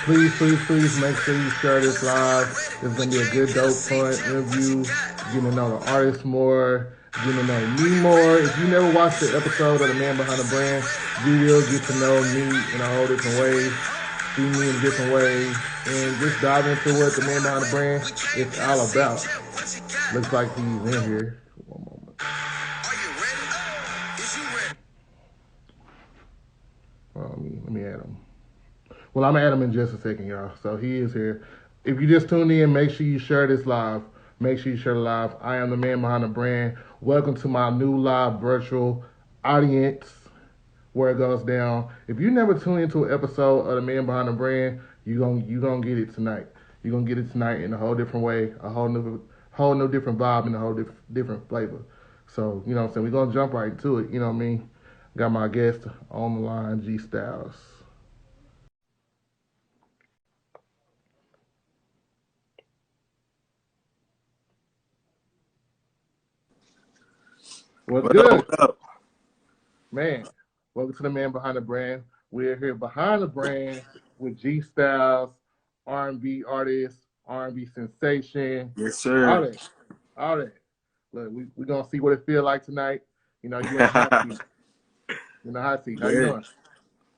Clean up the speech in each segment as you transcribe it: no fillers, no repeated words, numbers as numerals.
Please make sure you share this live. It's gonna be a good, dope, fun interview. Getting to know the artist more, getting to know me more. If you never watched the episode of The Man Behind the Brand, you will get to know me in a whole different way, see me in a different way, and just dive into what The Man Behind the Brand is all about. Looks like he's in here. One moment. Let me add him. Well, I'm gonna add him in just a second, y'all. So he is here. If you just tuned in, make sure you share this live. Make sure you share the live. I am the man behind the brand. Welcome to my new live virtual audience where it goes down. If you never tuned into an episode of the man behind the brand, you gonna get it tonight. You're gonna get it tonight in a whole different way, a whole new different vibe and a whole different flavor. So, you know what I'm saying? We're gonna jump right into it, you know what I mean? Got my guest on the line, GStylez. What's good? What up? Man, welcome to the man behind the brand. We're here behind the brand with GStylez, R&B artist, R&B sensation, Yes, all sir. that, all that. Look, we're gonna see what it feel like tonight. You know, you in the hot seat. In the hot seat. How you Yeah. doing?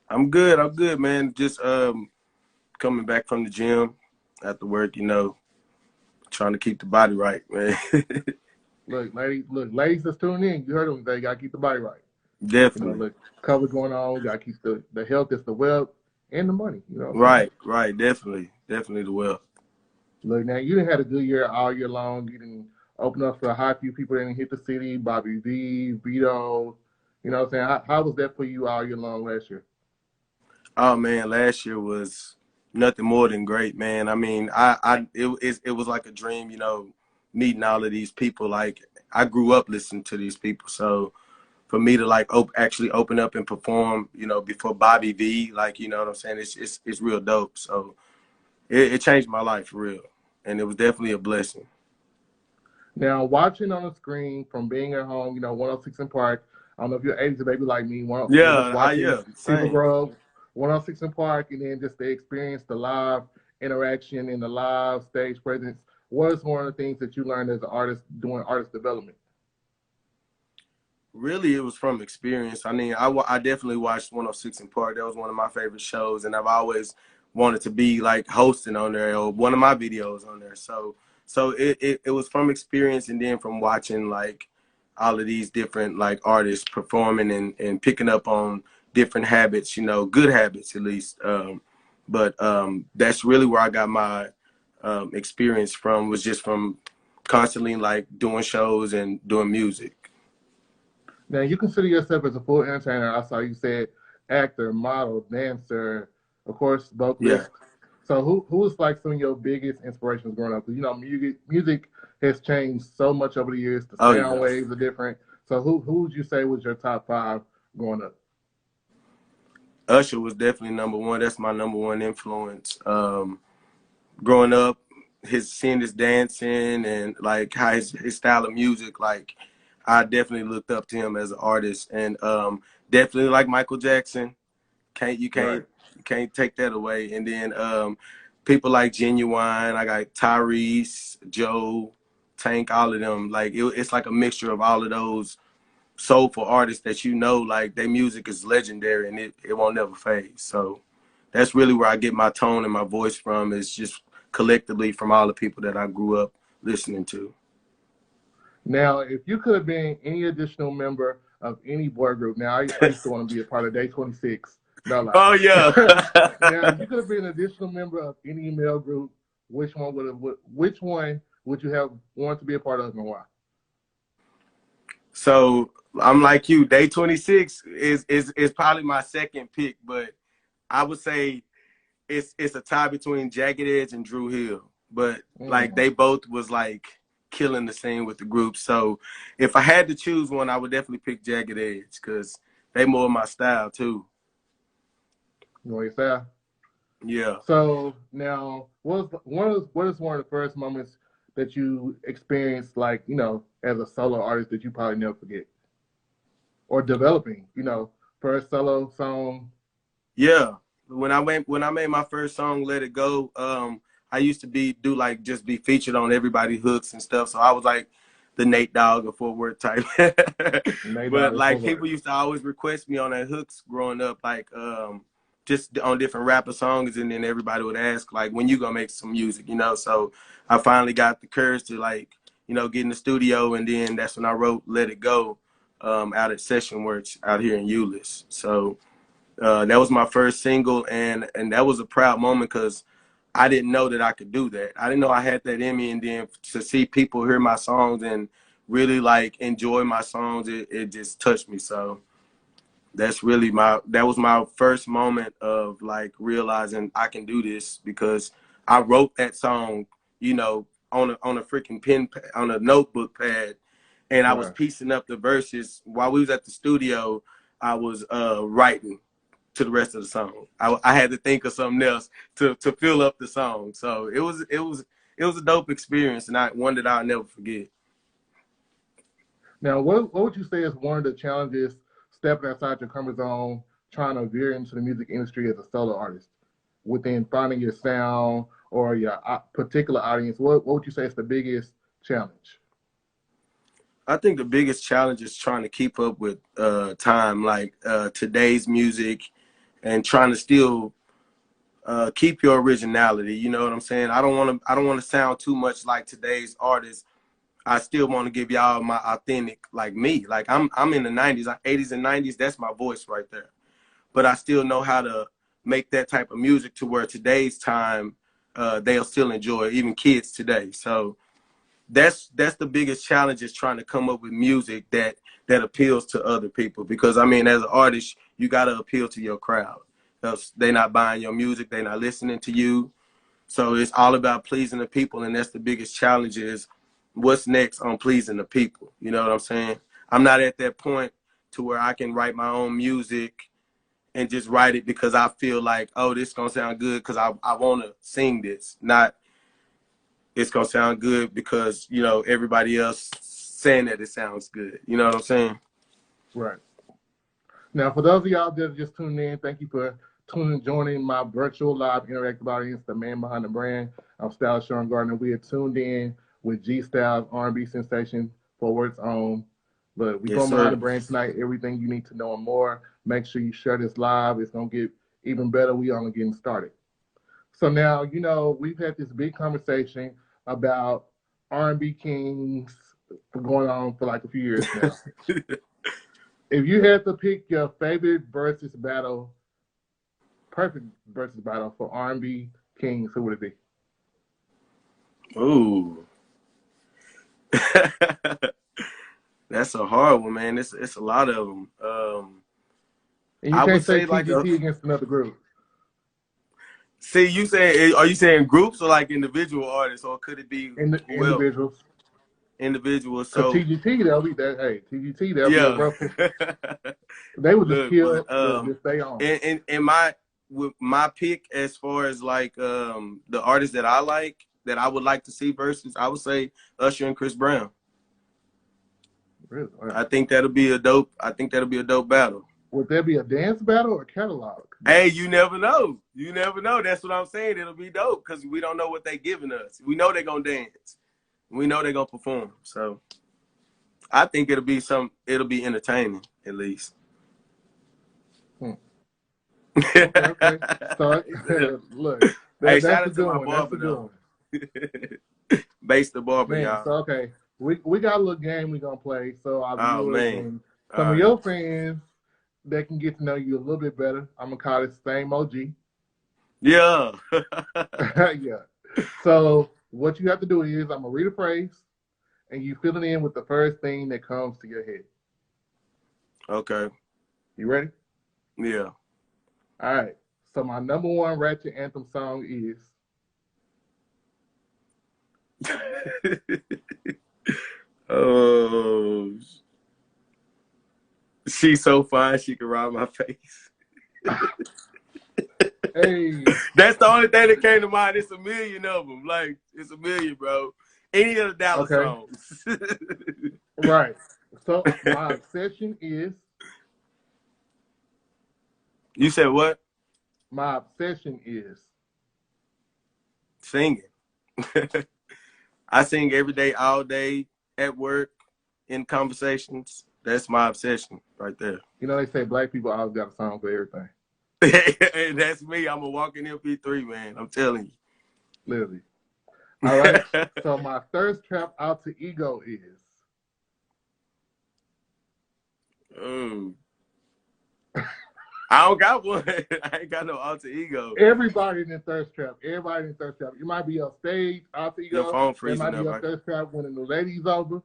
I'm good, man. Just coming back from the gym after work, trying to keep the body right, man. Look, ladies that's tuning in, you heard them. They gotta keep the body right. You know, Definitely. look, cover going on. We gotta keep the health is the wealth and the money. You know what I'm saying? Right. Definitely the wealth. Look, now you done had a good year all year long. You didn't open up for a high few people that didn't hit the city. Bobby V, Vito. You know what I'm saying? How was that for you all year long last year? Oh man, last year was nothing more than great, man. I mean, it was like a dream, meeting all of these people. Like I grew up listening to these people, so for me to like actually open up and perform, before Bobby V, like you know what I'm saying, it's real dope. So it changed my life for real, and it was definitely a blessing. Now, watching on the screen from being at home, 106 in Park. I don't know if you're 80s a baby like me. Just watching Yeah, people same. grow up, 106 in Park, and then just the experience, the live interaction, and the live stage presence. What is one of the things that you learned as an artist doing artist development? Really, it was from experience. I mean, I definitely watched 106 in Park. That was one of my favorite shows, and I've always wanted to be like hosting on there or one of my videos on there. So it was from experience, and then from watching like all of these different like artists performing and picking up on different habits, good habits at least. But that's really where I got my experience from, was just from constantly like doing shows and doing music. Now, you consider yourself as a full entertainer. I saw you said actor, model, dancer, of course, Yeah. vocalist. So who was like some of your biggest inspirations growing up? Because music has changed so much over the years. The Oh sound yeah. waves are different. So who would you say was your top five growing up? Usher was definitely number one. That's my number one influence. Growing up, seeing his dancing and like how his style of music, like I definitely looked up to him as an artist, and definitely like Michael Jackson. You Right. can't take that away. And then people like Genuine. I got Tyrese, Joe, Tank, all of them. Like it's like a mixture of all of those soulful artists that like their music is legendary and it won't never fade. So that's really where I get my tone and my voice from, is just collectively from all the people that I grew up listening to. Now, if you could have been any additional member of any boy group, now I used to want to be a part of Day 26. No lie. Oh yeah. Now, if you could have been an additional member of any male group, which one would you have wanted to be a part of and why? So I'm like you. Day 26 is probably my second pick, but I would say it's a tie between Jagged Edge and Drew Hill. But like they both was like killing the scene with the group. So if I had to choose one, I would definitely pick Jagged Edge because they more my style too. You know what I'm saying? Yeah. So now, what is one of the first moments that you experienced, like, as a solo artist that you probably never forget? or developing? You know, first solo song. Yeah. When I made my first song, Let It Go, I used to just be featured on everybody's hooks and stuff. So I was like the Nate Dogg of Fort Worth type. Nate But Dogg like Forward. people used to always request me on their hooks growing up, like just on different rapper songs, and then everybody would ask like, when you gonna make some music, you know? So I finally got the courage to like, you know, get in the studio, and then that's when I wrote Let It Go out at Session Works out here in Euless. So that was my first single, and that was a proud moment because I didn't know that I could do that. I didn't know I had that in me, and then to see people hear my songs and really like enjoy my songs, it just touched me. So that was my first moment of like realizing I can do this, because I wrote that song, you know, on a freaking on a notebook pad, and I was Right. piecing up the verses while we was at the studio. I was writing to the rest of the song. I had to think of something else to fill up the song. So it was a dope experience, and one that I'll never forget. Now, what would you say is one of the challenges stepping outside your comfort zone, trying to veer into the music industry as a solo artist, within finding your sound or your particular audience? What would you say is the biggest challenge? I think the biggest challenge is trying to keep up with time, like today's music, and trying to still keep your originality. You know what I'm saying? I don't want to sound too much like today's artists. I still want to give y'all my authentic, like me. Like I'm in the 90s, 80s and 90s. That's my voice right there. But I still know how to make that type of music to where today's time they'll still enjoy it, even kids today. So that's the biggest challenge, is trying to come up with music that appeals to other people. Because I mean, as an artist, you got to appeal to your crowd. Else they not buying your music, they not listening to you. So it's all about pleasing the people, and that's the biggest challenge, is what's next on pleasing the people. You know what I'm saying? I'm not at that point to where I can write my own music and just write it because I feel like, oh, this is gonna sound good because I want to sing this. Not it's gonna sound good because, you know, everybody else saying that it sounds good. You know what I'm saying? Right. Now, for those of y'all that are just tuning in, thank you for joining my virtual live interactive audience, the man behind the brand. I'm Stylez Sean Gardner. We are tuned in with GStylez R&B sensation for its own. But we're Yes, going behind the sir. brand tonight. Everything you need to know and more. Make sure you share this live. It's going to get even better. We only getting started. So now, you know, we've had this big conversation about R&B kings for going on for like a few years now. If you had to pick your favorite versus battle, perfect versus battle for R&B kings, who would it be? Ooh. That's a hard one, man. It's a lot of them. And you I would can't say say like TGT against another group. see, you saying, are you saying groups or like individual artists, or could it be In the whoever? individuals. Individuals. Because So TGT, they'll be that. Hey, TGT, they'll be a yeah. rough. They would just Look, but kill the stay on. in my with my pick as far as like the artists that I like, that I would like to see versus, I would say Usher and Chris Brown. Really? Wow. I think that'll be a dope. I think that'll be a dope battle. Would there be a dance battle or catalog Hey, battle? you never know. You never know. That's what I'm saying. It'll be dope because we don't know what they giving us. We know they're gonna dance. We know they're gonna perform. So I think it'll be entertaining at least. Hmm. Okay, okay. So look, Hey, that's shout a out to good my one. That's a barber good though. one. Base the barber, Man, so y'all. okay, we got a little game we gonna play, so our Oh viewers man. and All some of right. your friends they can get to know you a little bit better. I'm gonna call it same OG. Yeah. Yeah. So what you have to do is I'm gonna read a phrase and you fill it in with the first thing that comes to your head. Okay. You ready? Yeah. All right. So my number one ratchet anthem song is Oh, she's so fine she can ride my face. Hey. That's the only thing that came to mind. It's a million of them. Like, it's a million, bro. Any of the Dallas Okay. songs. Right. So my obsession is You said what? My obsession is Singing. I sing every day, all day, at work, in conversations. That's my obsession right there. you know they say black people always got a song for everything. That's me. I'm a walking MP3, man. I'm telling Literally. All right. So my thirst trap alter ego is. you. I don't got one. I ain't got no alter ego. Everybody in the thirst trap. Everybody in the thirst trap. You might be on stage, alter Your ego. phone It might freezing be up. your thirst trap when the lady's over.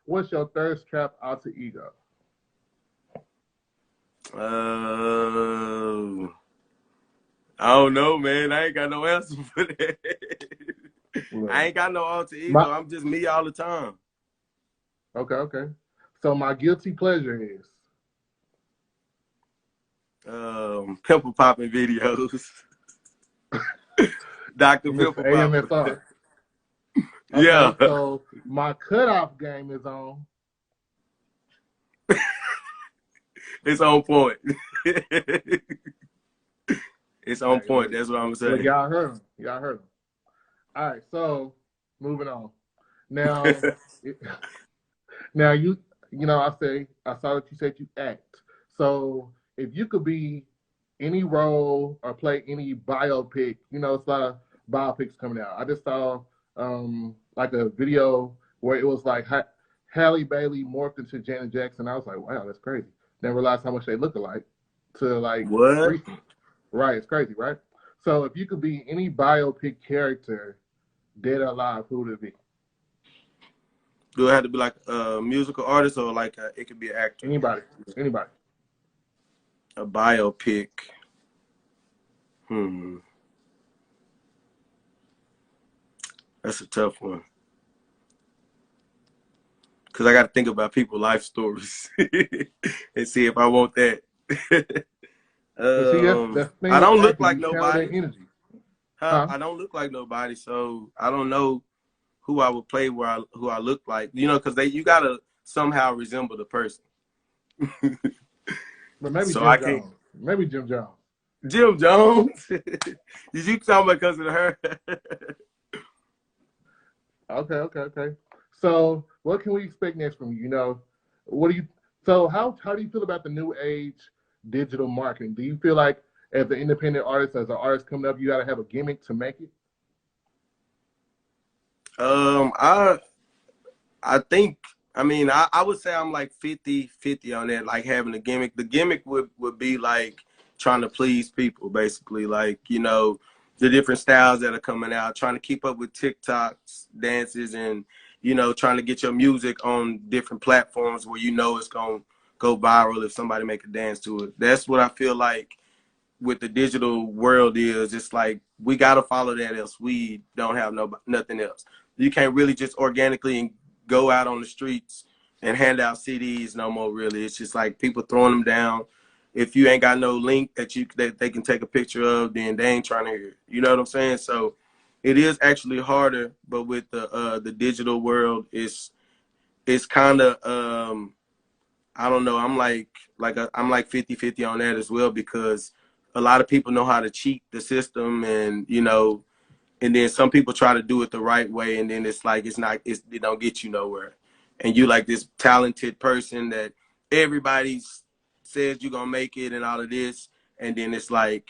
What's your thirst trap alter ego? I don't know, man. I ain't got no answer for that. I ain't got no alter ego. I'm just me all the time. Okay. So my guilty pleasure is pimple popping videos. Dr. Pimple Mr. Popper. AMSR. Yeah. Okay, so my cutoff game is on. It's on point. It's on point. That's what I'm saying. Look, y'all heard him. All right, so moving on. Now, now you know I saw that you said you act. So if you could be any role or play any biopic, you know it's a lot of biopics coming out. I just saw like a video where it was like Halle Bailey morphed into Janet Jackson. I was like, wow, that's crazy. Then realized how much they look alike to like what? recent. Right, it's crazy, right? So if you could be any biopic character, dead or alive, who would it be? Do it have to be like a musical artist or like it could be an actor? Anybody. A biopic. That's a tough one. Because I got to think about people's life stories and see if I want that. See, that's I don't look like nobody. Energy. Huh? I don't look like nobody, so I don't know who I would play who I look like. You know, because you gotta somehow resemble the person. But maybe so Jim Jones. Maybe Jim Jones. Jim Jones? Did you talk about because of her? Okay. So what can we expect next from you? You know, how do you feel about the new age digital marketing? Do you feel like as an independent artist, as an artist coming up, you gotta have a gimmick to make it? I think I would say I'm like 50-50 on that, like having a gimmick. The gimmick would be like trying to please people, basically, like, you know, the different styles that are coming out, trying to keep up with TikToks, dances, and, you know, trying to get your music on different platforms where you know it's going to go viral if somebody make a dance to it. That's what I feel like with the digital world is. It's like we got to follow that, else we don't have nothing else. You can't really just organically go out on the streets and hand out CDs no more, really. It's just like people throwing them down. If you ain't got no link that they can take a picture of, then they ain't trying to hear it. You know what I'm saying? So it is actually harder, but with the digital world, it's kind of I don't know. I'm like 50-50 on that as well, because a lot of people know how to cheat the system, and you know, and then some people try to do it the right way, and then it's like it don't get you nowhere. And you like this talented person that everybody says you're gonna make it and all of this, and then it's like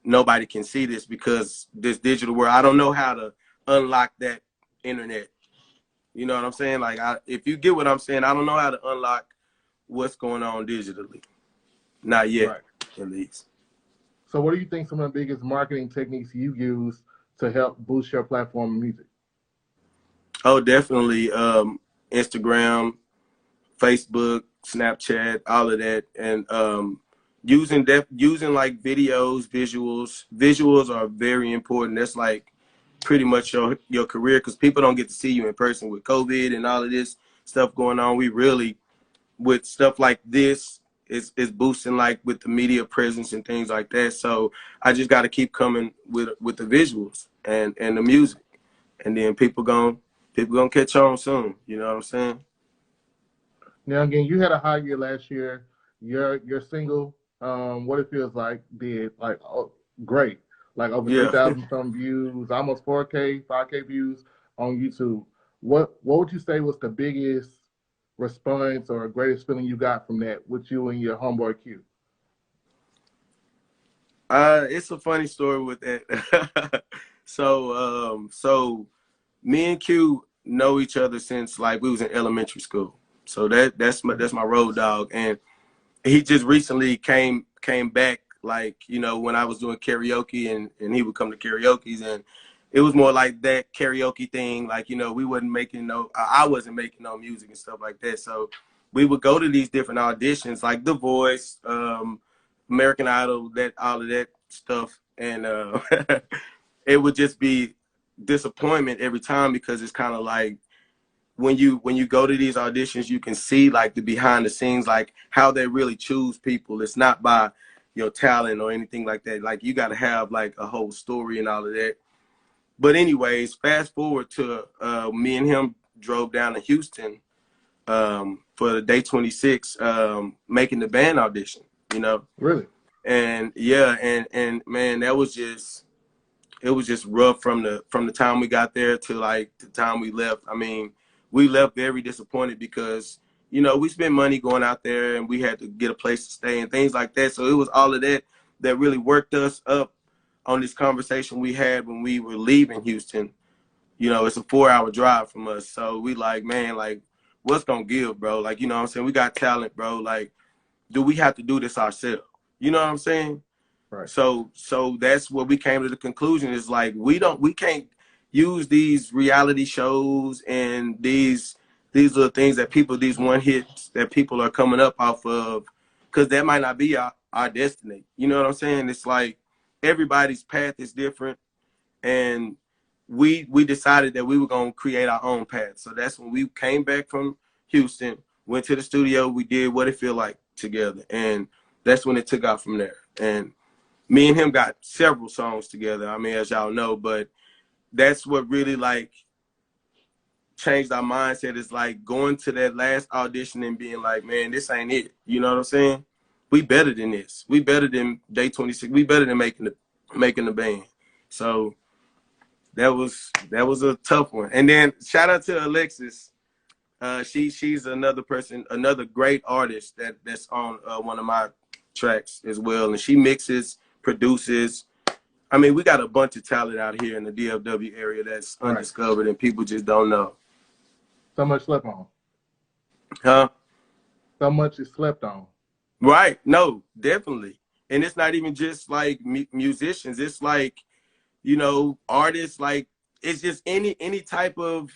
nobody can see this because this digital world. I don't know how to unlock that internet. You know what I'm saying? Like, if you get what I'm saying, I don't know how to unlock what's going on digitally. Not yet, right, at least. So what do you think some of the biggest marketing techniques you use to help boost your platform and music? Oh, definitely Instagram, Facebook, Snapchat, all of that. And using like videos, visuals. Visuals are very important. That's like pretty much your career, because people don't get to see you in person with COVID and all of this stuff going on. We really, with stuff like this, is boosting like with the media presence and things like that. So I just got to keep coming with the visuals and the music, and then people gonna catch on soon. You know what I'm saying? Now again, you had a high year last year. Your single What It Feels Like did like great, like over three Yeah. thousand some views, almost 4K, 5K views on YouTube. What would you say was the biggest response or greatest feeling you got from that with you and your homeboy Q? It's a funny story with that. So me and Q know each other since like we was in elementary school. So that's my road dog, and he just recently came back, like, when I was doing karaoke, and he would come to karaoke's, and it was more like that karaoke thing, like, we wasn't making no I wasn't making no music and stuff like that. So we would go to these different auditions like The Voice, American Idol, that all of that stuff, and it would just be disappointment every time, because it's kind of like when you go to these auditions, you can see like the behind the scenes, like how they really choose people. It's not by your talent or anything like that. Like, you got to have like a whole story and all of that. But anyways, fast forward to me and him drove down to Houston for the day 26, making the band audition. Really? And yeah, and man, it was just rough from the time we got there to like the time we left. I mean, we left very disappointed because we spent money going out there, and we had to get a place to stay and things like that. So it was all of that that really worked us up on this conversation we had when we were leaving Houston. It's a 4-hour drive from us. So we like, man, like, what's gonna give, bro? Like, what I'm saying? We got talent, bro. Like, do we have to do this ourselves? You know what I'm saying? Right. So that's what we came to the conclusion, is like, we can't use these reality shows and these little things that people, these one hits that people are coming up off of, because that might not be our destiny. You know what I'm saying? It's like everybody's path is different, and we decided that we were gonna create our own path. So that's when we came back from Houston, went to the studio, we did What It Feel Like together, and that's when it took out from there. And me and him got several songs together, I mean, as y'all know, but that's what really like changed our mindset, is like going to that last audition and being like, man, this ain't it. You know what I'm saying? We better than this. We better than day 26. We better than making the band. So that was a tough one. And then shout out to Alexis. She's another person, another great artist that's on one of my tracks as well, and she mixes, produces. I mean, we got a bunch of talent out here in the DFW area that's Right. undiscovered, and people just don't know. So much slept on. Huh? So much is slept on. Right. No, definitely. And it's not even just like musicians. It's like, artists. Like, it's just any type of,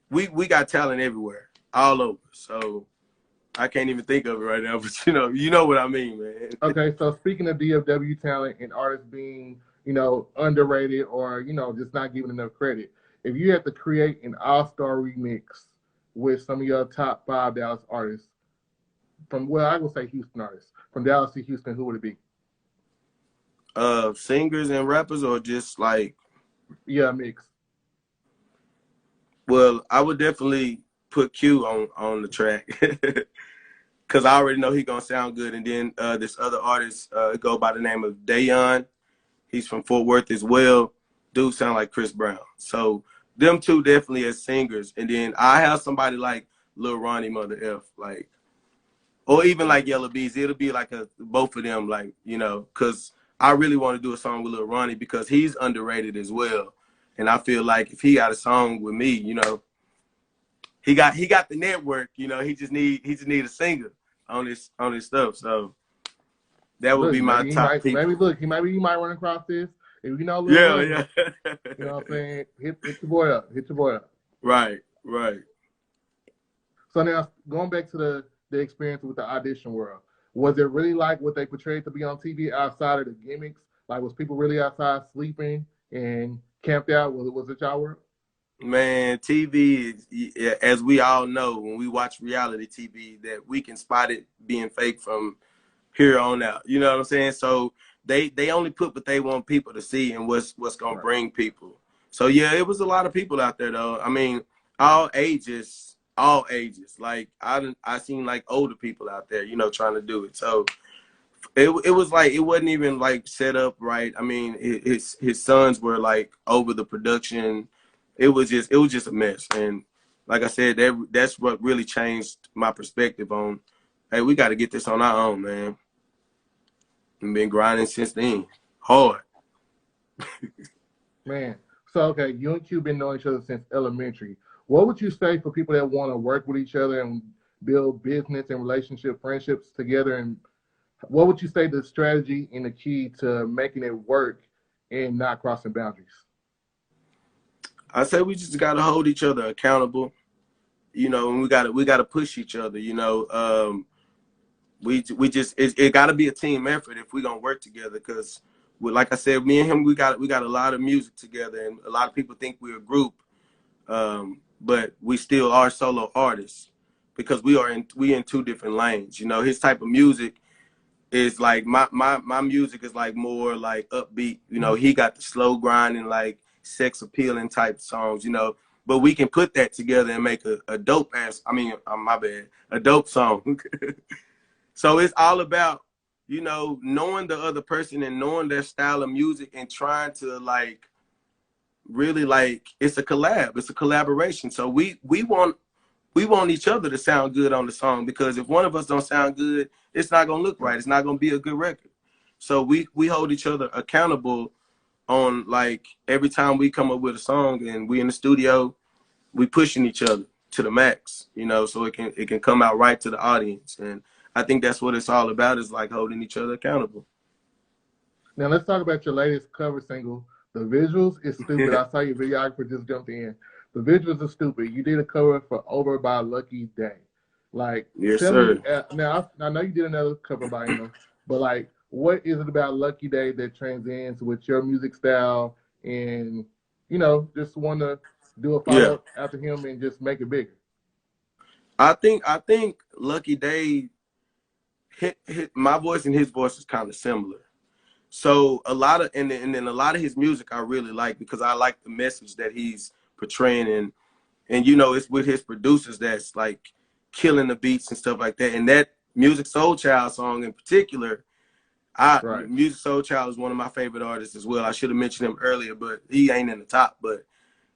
we got talent everywhere, all over. So I can't even think of it right now, but you know what I mean, man. Okay, so speaking of DFW talent and artists being, underrated or, just not given enough credit, if you had to create an all-star remix with some of your top 5 Dallas artists from, well, I would say Houston artists, from Dallas to Houston, who would it be? Singers and rappers, or just like, Yeah, mix. well, I would definitely put Q on the track. Cause I already know he gonna sound good. And then this other artist go by the name of Dayon. He's from Fort Worth as well. Dude sound like Chris Brown. So them two definitely as singers. And then I have somebody like Lil Ronnie Mother F, like, or even like Yellow Bees. It'll be like both of them, like, cause I really want to do a song with Lil Ronnie because he's underrated as well. And I feel like if he got a song with me, he got the network. He just need a singer on his stuff. So that would Look, be my top people. You might run across this. If you know Lil Ronnie, Yeah. you know what I'm saying? Hit your boy up. Hit your boy up. Right. So now, going back to the experience with the audition world, was it really like what they portrayed to be on TV outside of the gimmicks? Like, was people really outside sleeping and camped out? Was it y'all world? Man, TV is, as we all know, when we watch reality TV, that we can spot it being fake from here on out. You know what I'm saying? So they only put what they want people to see and what's gonna bring people. So yeah, it was a lot of people out there though. I mean, all ages. Like I seen like older people out there, trying to do it. So It was like it wasn't even like set up right. I mean, his sons were like over the production. It was just a mess. And like I said, that's what really changed my perspective on. Hey, we got to get this on our own, man. I've been grinding since then, hard. Man, so okay, you and Q been knowing each other since elementary. What would you say for people that want to work with each other and build business and relationship friendships together? And what would you say the strategy and the key to making it work and not crossing boundaries? I say we just got to hold each other accountable, and we gotta push each other. We just it got to be a team effort if we're gonna work together. Because, like I said, me and him, we got a lot of music together, and a lot of people think we're a group, but we still are solo artists because we in two different lanes. His type of music is like my music is like more like upbeat. He got the slow grinding, like sex appealing type songs. But we can put that together and make a dope ass. I mean, my bad, a dope song. So it's all about, knowing the other person and knowing their style of music and trying to like really like it's a collab. It's a collaboration. So we want each other to sound good on the song, because if one of us don't sound good, it's not gonna look right. It's not gonna be a good record. So we hold each other accountable on like every time we come up with a song and we in the studio, we pushing each other to the max, so it can come out right to the audience. And I think that's what it's all about, is like holding each other accountable. Now let's talk about your latest cover single. The visuals is stupid. I saw your videographer just jumped in. The visuals are stupid. You did a cover for Over by Lucky Day. Like, Yes, tell me, sir. now I know you did another cover by him, but like, what is it about Lucky Day that transcends with your music style and, just want to do a follow Yeah. up after him and just make it bigger? I think Lucky Day hit my voice and his voice is kind of similar. So a lot of and then a lot of his music I really like, because I like the message that he's portraying. And it's with his producers that's like killing the beats and stuff like that. And that Music Soul Child song in particular, Right. Music Soul Child is one of my favorite artists as well. I should have mentioned him earlier, but he ain't in the top. But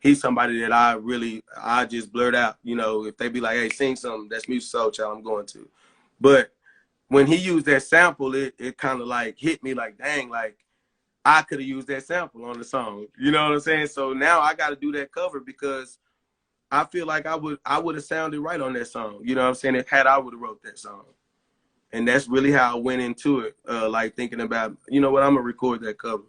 he's somebody that I just blurt out. If they be like, "Hey, sing something," that's Music Soul Child, I'm going to. But when he used that sample, it kind of like hit me like, dang, like I could have used that sample on the song. You know what I'm saying? So now I got to do that cover, because I feel like I would have sounded right on that song. You know what I'm saying? If had I would have wrote that song. And that's really how I went into it, like thinking about, what, I'm gonna record that cover.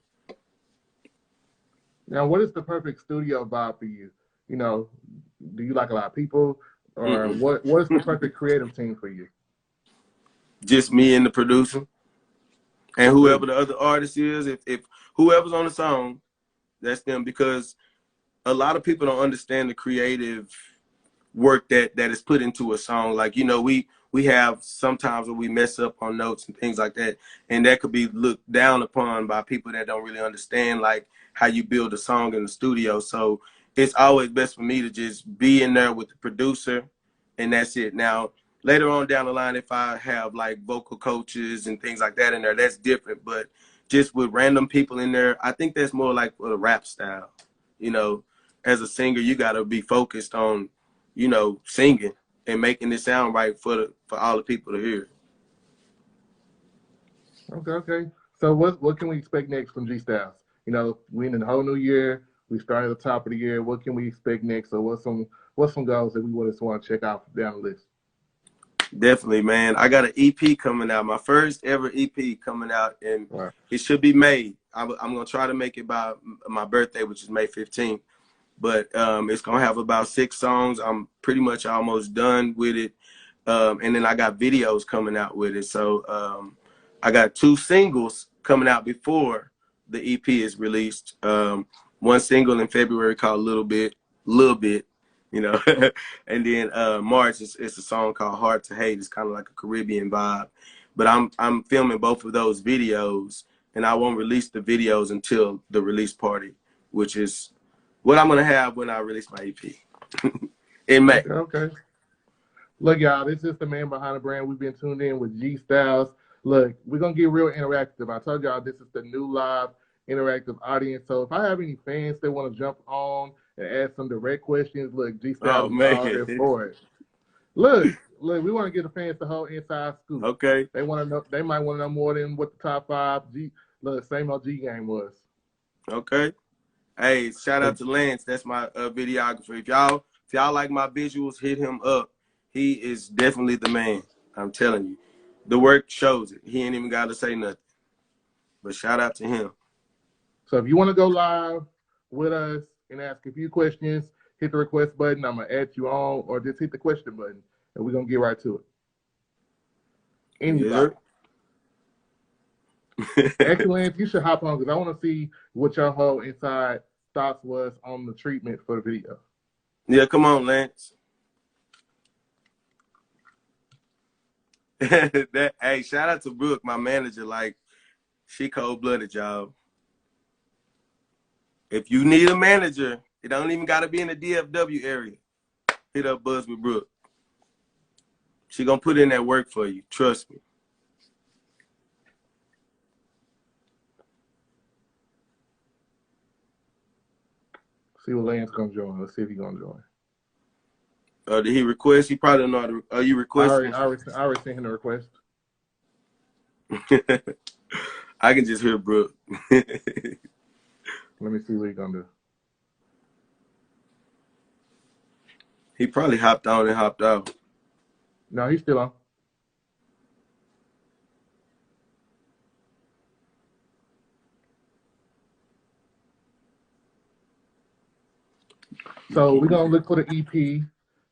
Now, what is the perfect studio vibe for you? Do you like a lot of people, or Mm-mm. what is the perfect creative team for you? Just me and the producer, and That's whoever it. the other artist is. If whoever's on the song, that's them. Because a lot of people don't understand the creative work that is put into a song. Like, we have sometimes where we mess up on notes and things like that, and that could be looked down upon by people that don't really understand like how you build a song in the studio. So it's always best for me to just be in there with the producer, and that's it. Now later on down the line, if I have like vocal coaches and things like that in there, that's different. But just with random people in there, I think that's more like for the rap style. you know as a singer, you got to be focused on singing and making it sound right for all the people to hear. Okay, okay. So what can we expect next from GStylez? We in the whole new year. We started at the top of the year. What can we expect next? So what's some goals that we want to check out down the list? Definitely, man. I got an EP coming out, my first ever EP coming out, and Right. it should be made. I'm gonna try to make it by my birthday, which is May 15th. But it's gonna have about 6 songs. I'm pretty much almost done with it, and then I got videos coming out with it. So I got 2 singles coming out before the EP is released. One single in February called Little Bit, you know, and then March it's a song called Hard to Hate. It's kind of like a Caribbean vibe. But I'm filming both of those videos, and I won't release the videos until the release party, which is what I'm gonna have when I release my EP in May. Okay, okay. Look, y'all, this is the man behind the brand. We've been tuned in with GStylez. Look, we're gonna get real interactive. I told y'all this is the new live interactive audience. So if I have any fans that want to jump on and ask some direct questions, look, Oh GStylez is man. all here for it. Look, we want to give the fans the whole inside scoop. Okay. They want to know. They might want to know more than what the top five same old G game was. Okay. Hey, shout So, out to Lance. That's my videographer. If y'all like my visuals, hit him up. He is definitely the man. I'm telling you. The work shows it. He ain't even got to say nothing. But shout out to him. so if you want to go live with us and ask a few questions, hit the request button. I'm gonna add you on, or just hit the question button, and we're gonna get right to it. Yeah. Anybody? Excellent. You should hop on because I want to see what your whole inside thoughts was on the treatment for the video. Yeah, come on, Lance. Hey, shout out to Brooke, my manager. Like, she cold-blooded, y'all. If you need a manager, it don't even got to be in the DFW area. Hit up Buzz with Brooke. She gonna put in that work for you. Trust me. See what Lance gonna join. Let's see if he's gonna join. Did he request? He probably don't know how to. Are you requesting? I already sent him the request. I can just hear Brooke. Let me see what he's gonna do. He probably hopped on and hopped out. No, he's still on. So we're gonna look for the EP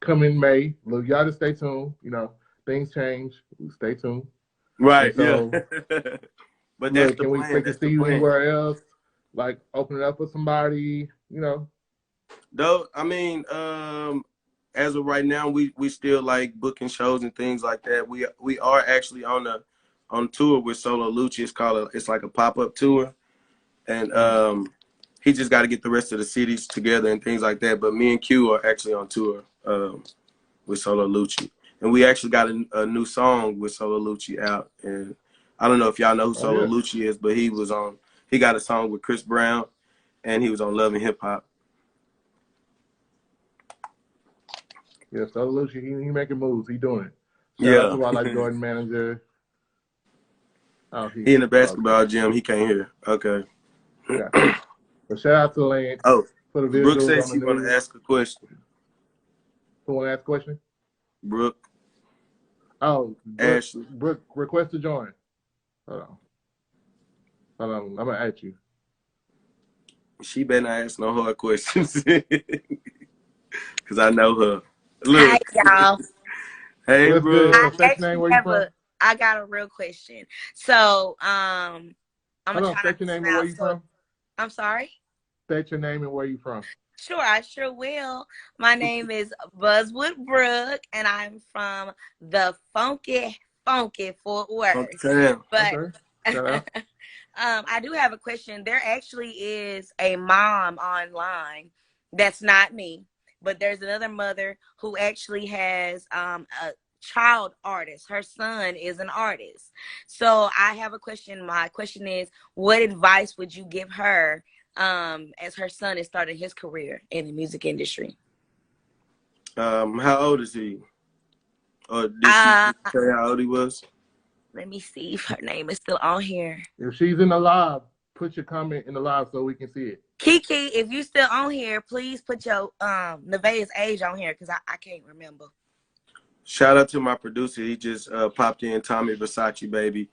coming May. Look, y'all just stay tuned. You know, things change. Stay tuned. Right. So, yeah. But that's look, the can we plan. expect to see you anywhere else? Like open it up with somebody, you know? Though, I mean, as of right now, we still like booking shows and things like that. We are actually on tour with Solo Lucci. It's like a pop-up tour. And he just got to get the rest of the cities together and things like that. But me and Q are actually on tour with Solo Lucci. And we actually got a new song with Solo Lucci out. And I don't know if y'all know who Solo Lucci is, but he got a song with Chris Brown, and he was on Love and Hip Hop. Yeah, Solo Lucci, he making moves. He doing it. Shout out to our like Jordan manager. Oh, he in the basketball gym. He can't hear. Okay. Yeah. So shout out to Lance. Oh, for the Brooke says she want to ask a question. Who want to ask a question? Brooke. Oh, Ashley. Brooke, request to join. Hold on. I'm gonna add you. She better not ask no hard questions, cause I know her. Look. Hi, y'all. Hey, Brooke. I got a real question. So, I'm gonna state your name and where you from. I'm sorry. State your name and where you from. Sure, I sure will. My name is Buzzwood Brooke, and I'm from the funky Fort Worth. But okay. I do have a question. There actually is a mom online that's not me, but there's another mother who actually has a child artist. Her son is an artist. So I have a question. My question is, what advice would you give her as her son is starting his career in the music industry? How old is he? Or did she say how old he was? Let me see if her name is still on here. If she's in the live, put your comment in the live so we can see it. Kiki, if you still on here, please put your Nevaeh's age on here because I can't remember. Shout out to my producer. He just popped in, Tommy Versace, baby.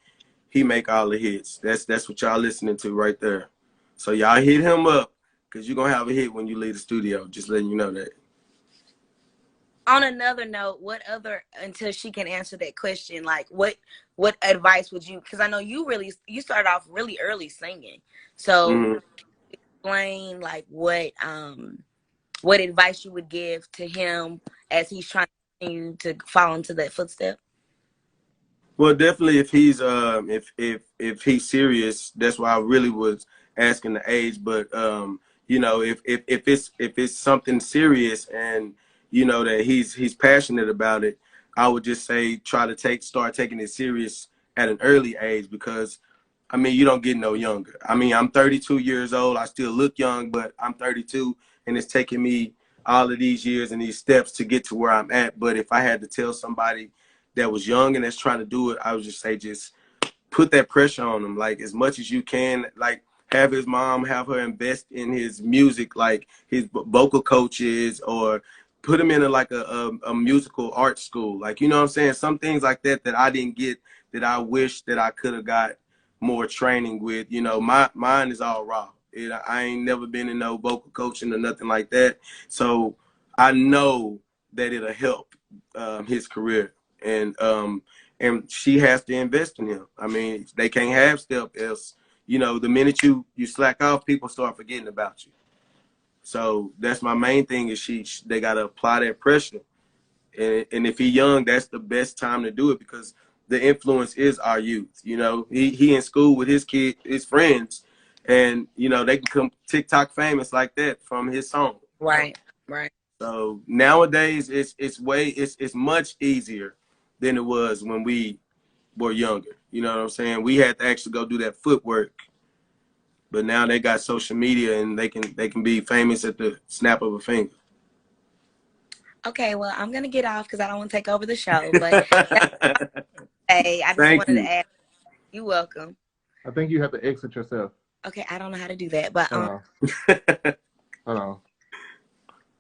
He make all the hits. That's what y'all listening to right there. So y'all hit him up because you're going to have a hit when you leave the studio. Just letting you know that. On another note, until she can answer that question, like what advice would you, because I know you started off really early singing. So explain like what advice you would give to him as he's trying to continue to follow into that footstep. Well, definitely if he's if he's serious, that's why I really was asking the age. But you know, if it's something serious and you know that he's passionate about it, I would just say try to start taking it serious at an early age because, I mean, you don't get no younger. I mean, I'm 32 years old. I still look young, but I'm 32, and it's taken me all of these years and these steps to get to where I'm at. But if I had to tell somebody that was young and that's trying to do it, I would just say just put that pressure on him, like as much as you can. Like have his mom, have her invest in his music, like his vocal coaches, or put him in a musical art school. Like, you know what I'm saying? Some things like that that I didn't get that I wish that I could have got more training with. You know, mine is all raw. I ain't never been in no vocal coaching or nothing like that. So I know that it'll help his career. And she has to invest in him. I mean, they can't have step else. You know, the minute you slack off, people start forgetting about you. So that's my main thing is they got to apply that pressure. And if he's young, that's the best time to do it because the influence is our youth. You know, he in school with his friends, and, you know, they can come TikTok famous like that from his song. Right, right. So nowadays it's much easier than it was when we were younger. You know what I'm saying? We had to actually go do that footwork. But now they got social media and they can be famous at the snap of a finger. Okay, well, I'm gonna get off because I don't want to take over the show. But hey, I just Thank wanted you. to ask. You're welcome. I think you have to exit yourself. Okay, I don't know how to do that, but Hold on. Hold on.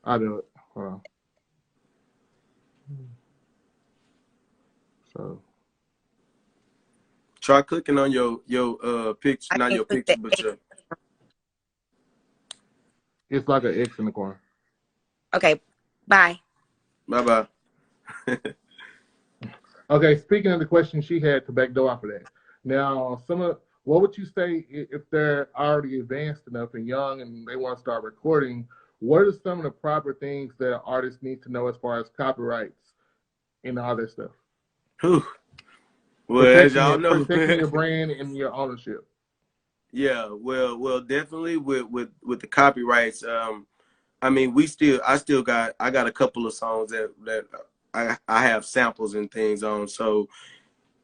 I'll do it. Hold on. So try clicking on your picture, not your picture, but your. it's like an X in the corner. Okay, bye. Bye. Okay, speaking of the question she had to backdoor off of that. Now, what would you say if they're already advanced enough and young and they want to start recording? What are some of the proper things that artists need to know as far as copyrights and all that stuff? Whew. Well, as y'all know, protecting your brand and your ownership. Yeah, well, definitely with the copyrights. I mean, I got a couple of songs that I have samples and things on. So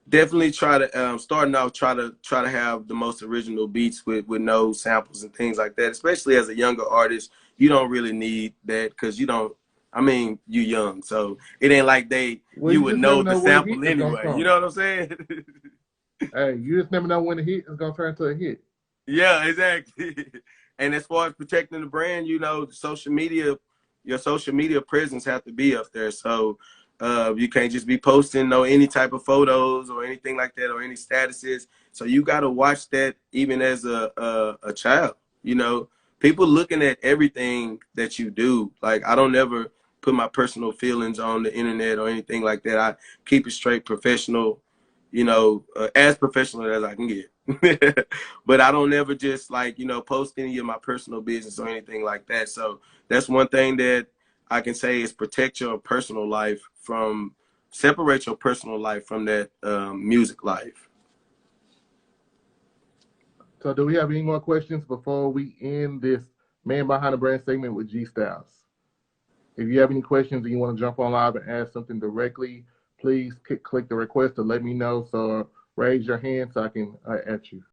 definitely try to starting out try to have the most original beats with no samples and things like that. Especially as a younger artist, you don't really need that because you don't. I mean, you young, so it ain't like you would know the sample anyway. You know what I'm saying? Hey, you just never know when the hit is gonna turn into a hit. Yeah, exactly. And as far as protecting the brand, you know, your social media presence have to be up there. So you can't just be posting any type of photos or anything like that or any statuses. So you got to watch that even as a child. You know, people looking at everything that you do. Like, I don't ever put my personal feelings on the internet or anything like that. I keep it straight professional, you know, as professional as I can get. But I don't ever just post any of my personal business or anything like that. So that's one thing that I can say is separate your personal life from that music life. So do we have any more questions before we end this Man Behind the Brand segment with GStylez? If you have any questions and you want to jump on live and ask something directly, please click the request to let me know. So raise your hand so I can at you.